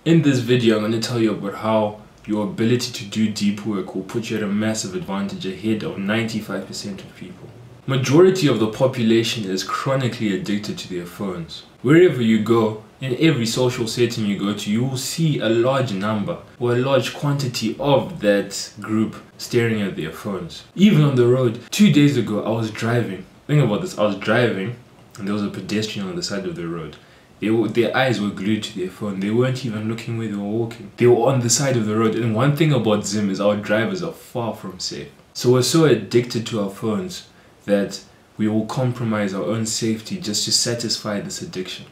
In this video, I'm going to tell you about how your ability to do deep work will put you at a massive advantage ahead of 95% of people. Majority of the population is chronically addicted to their phones. Wherever you go, in every social setting you go to, you will see a large number or a large quantity of that group staring at their phones. Even on the road, 2 days ago I was driving. Think about this, I was driving and there was a pedestrian on the side of the road. Their eyes were glued to their phone. They weren't even looking where they were walking. They were on the side of the road. And one thing about Zim is our drivers are far from safe. So we're so addicted to our phones that we will compromise our own safety just to satisfy this addiction,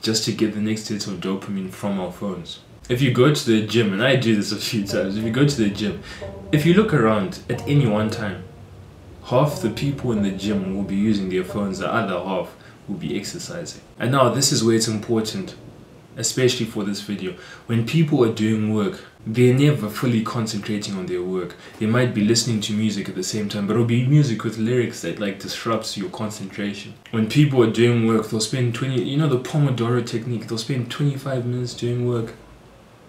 just to get the next hit of dopamine from our phones. If you go to the gym, and I do this a few times, if you go to the gym, if you look around at any one time, half the people in the gym will be using their phones, the other half will be exercising. And now this is where it's important, especially for this video. When people are doing work, they're never fully concentrating on their work. They might be listening to music at the same time, but it'll be music with lyrics that like disrupts your concentration. When people are doing work, they'll spend the Pomodoro technique, they'll spend 25 minutes doing work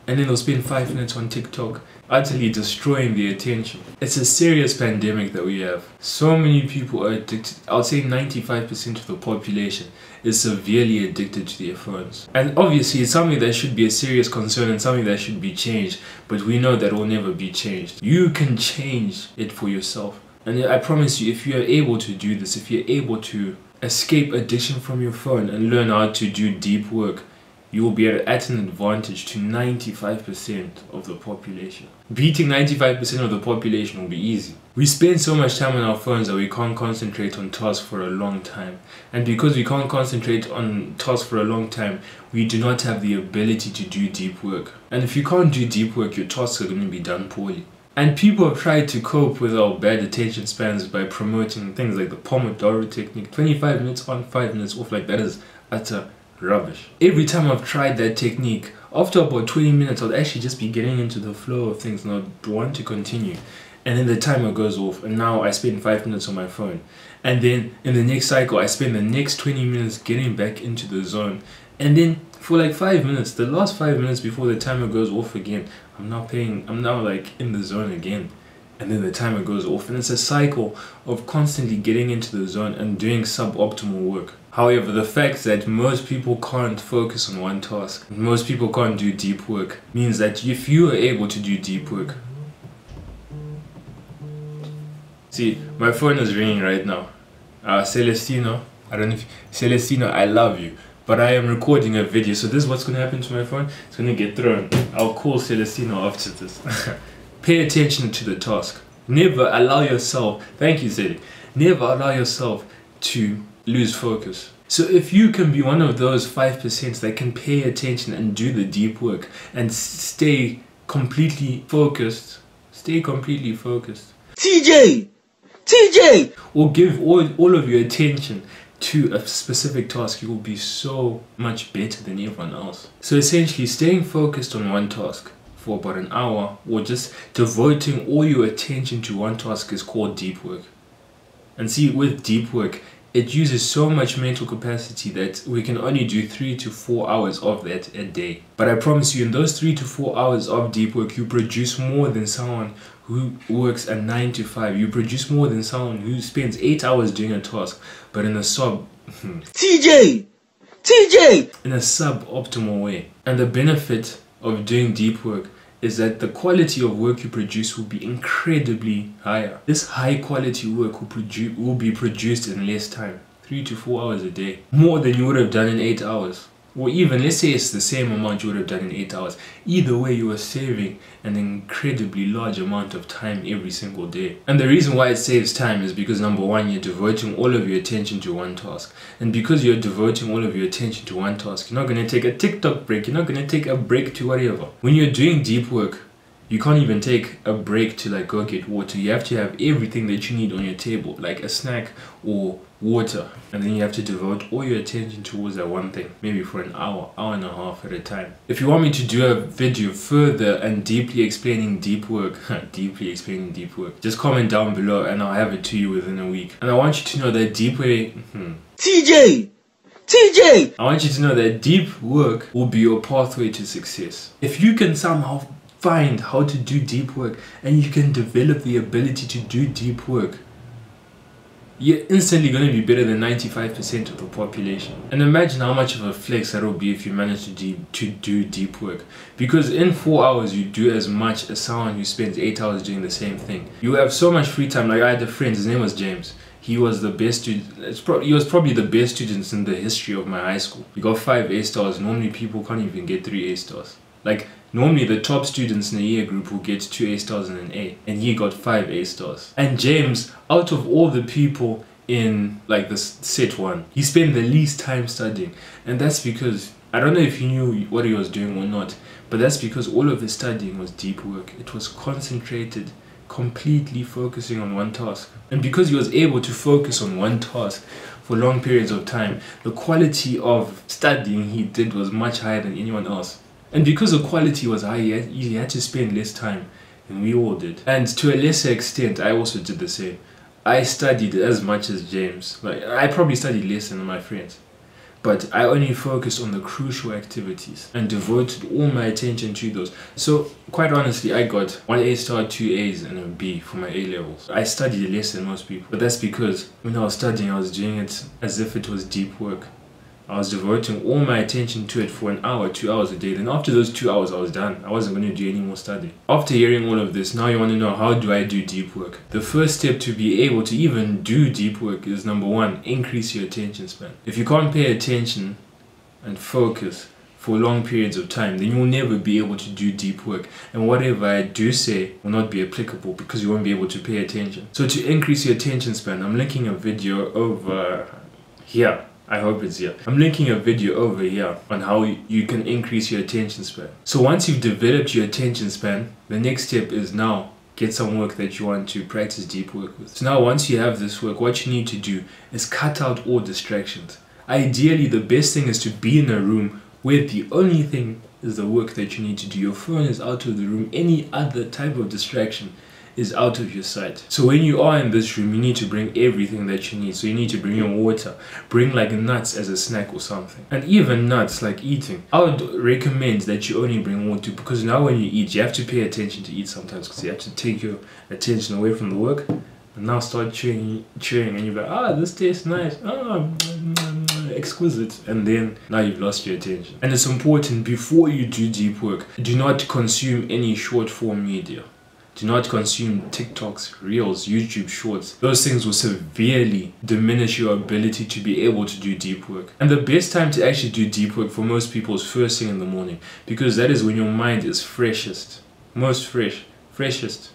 and then they'll spend 5 minutes on TikTok, utterly destroying their attention. It's a serious pandemic that we have. So many people are addicted. I would say 95% of the population is severely addicted to their phones. And obviously it's something that should be a serious concern and something that should be changed, but we know that will never be changed. You can change it for yourself. And I promise you, if you are able to do this, if you're able to escape addiction from your phone and learn how to do deep work, you will be at an advantage to 95% of the population. Beating 95% of the population will be easy. We spend so much time on our phones that we can't concentrate on tasks for a long time. And because we can't concentrate on tasks for a long time, we do not have the ability to do deep work. And if you can't do deep work, your tasks are going to be done poorly. And people have tried to cope with our bad attention spans by promoting things like the Pomodoro technique. 25 minutes on, 5 minutes off, like that is utter rubbish. Every time I've tried that technique, after about 20 minutes I'll actually just be getting into the flow of things and I'd want to continue, and then the timer goes off and now I spend 5 minutes on my phone, and then in the next cycle I spend the next 20 minutes getting back into the zone, and then for like 5 minutes, the last 5 minutes before the timer goes off again, I'm now like in the zone again, and then the timer goes off, and it's a cycle of constantly getting into the zone and doing suboptimal work. However, the fact that most people can't focus on one task, most people can't do deep work, means that if you are able to do deep work... See, my phone is ringing right now. Celestino, Celestino, I love you, but I am recording a video, so this is what's going to happen to my phone. It's going to get thrown. I'll call Celestino after this. Pay attention to the task. Never allow yourself, thank you Celi, never allow yourself to lose focus. So if you can be one of those 5% that can pay attention and do the deep work and stay completely focused, TJ, or give all of your attention to a specific task, you will be so much better than everyone else. So essentially, staying focused on one task for about an hour, or just devoting all your attention to one task, is called deep work. And see, with deep work, it uses so much mental capacity that we can only do 3 to 4 hours of that a day. But I promise you, in those 3 to 4 hours of deep work, you produce more than someone who works a 9 to 5. You produce more than someone who spends 8 hours doing a task, but in a TJ! In a suboptimal way. And the benefit of doing deep work is that the quality of work you produce will be incredibly higher. This high quality work will be produced in less time, 3 to 4 hours a day, more than you would have done in 8 hours. Or even, let's say it's the same amount you would have done in 8 hours. Either way, you are saving an incredibly large amount of time every single day. And the reason why it saves time is because, number one, you're devoting all of your attention to one task. And because you're devoting all of your attention to one task, you're not going to take a TikTok break, you're not going to take a break to whatever. When you're doing deep work, you can't even take a break to like go get water. You have to have everything that you need on your table, like a snack or water, and then you have to devote all your attention towards that one thing, maybe for an hour and a half at a time. If you want me to do a video further and deeply explaining deep work, just comment down below and I'll have it to you within a week. And I want you to know that deep work... TJ! I want you to know that deep work will be your pathway to success. If you can somehow find how to do deep work and you can develop the ability to do deep work, you're instantly going to be better than 95% of the population. And imagine how much of a flex that will be if you manage to do deep work. Because in 4 hours, you do as much as someone who spends 8 hours doing the same thing. You have so much free time. Like I had a friend, his name was James. He was the best student. He was probably the best student in the history of my high school. He got 5 A stars. Normally people can't even get 3 A stars. Like normally the top students in a year group will get 2 A stars and an A, and he got 5 A stars. And James, out of all the people in like the set one, he spent the least time studying. And that's because, I don't know if he knew what he was doing or not, but that's because all of his studying was deep work. It was concentrated, completely focusing on one task. And because he was able to focus on one task for long periods of time, the quality of studying he did was much higher than anyone else. And because the quality was high, he had to spend less time than we all did. And to a lesser extent, I also did the same. I studied as much as James. Like I probably studied less than my friends. But I only focused on the crucial activities and devoted all my attention to those. So quite honestly, I got 1 A star, 2 A's and a B for my A levels. I studied less than most people. But that's because when I was studying, I was doing it as if it was deep work. I was devoting all my attention to it for an hour, 2 hours a day. Then after those 2 hours, I was done. I wasn't going to do any more studying. After hearing all of this, now you want to know, how do I do deep work? The first step to be able to even do deep work is, number one, increase your attention span. If you can't pay attention and focus for long periods of time, then you'll never be able to do deep work. And whatever I do say will not be applicable because you won't be able to pay attention. So to increase your attention span, I'm linking a video over here. I hope it's here. I'm linking a video over here on how you can increase your attention span. So once you've developed your attention span, the next step is now get some work that you want to practice deep work with. So now once you have this work, what you need to do is cut out all distractions. Ideally, the best thing is to be in a room where the only thing is the work that you need to do. Your phone is out of the room. Any other type of distraction is out of your sight. So when you are in this room, you need to bring everything that you need. So you need to bring your water, bring like nuts as a snack or something. And even nuts, like eating, I would recommend that you only bring water, because now when you eat, you have to pay attention to eat sometimes, because you have to take your attention away from the work and now start chewing, and you're like, ah, this tastes nice, ah, exquisite, and then now you've lost your attention. And it's important, before you do deep work, do not consume any short form media. Do not consume TikToks, Reels, YouTube Shorts. Those things will severely diminish your ability to be able to do deep work. And the best time to actually do deep work for most people is first thing in the morning, because that is when your mind is freshest, most freshest.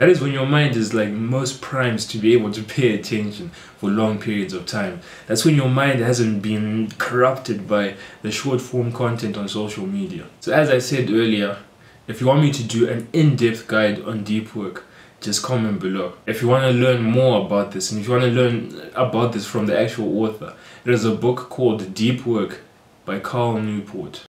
That is when your mind is like most primed to be able to pay attention for long periods of time. That's when your mind hasn't been corrupted by the short form content on social media. So as I said earlier, if you want me to do an in-depth guide on deep work, just comment below. If you want to learn more about this, and if you want to learn about this from the actual author, there's a book called Deep Work by Carl Newport.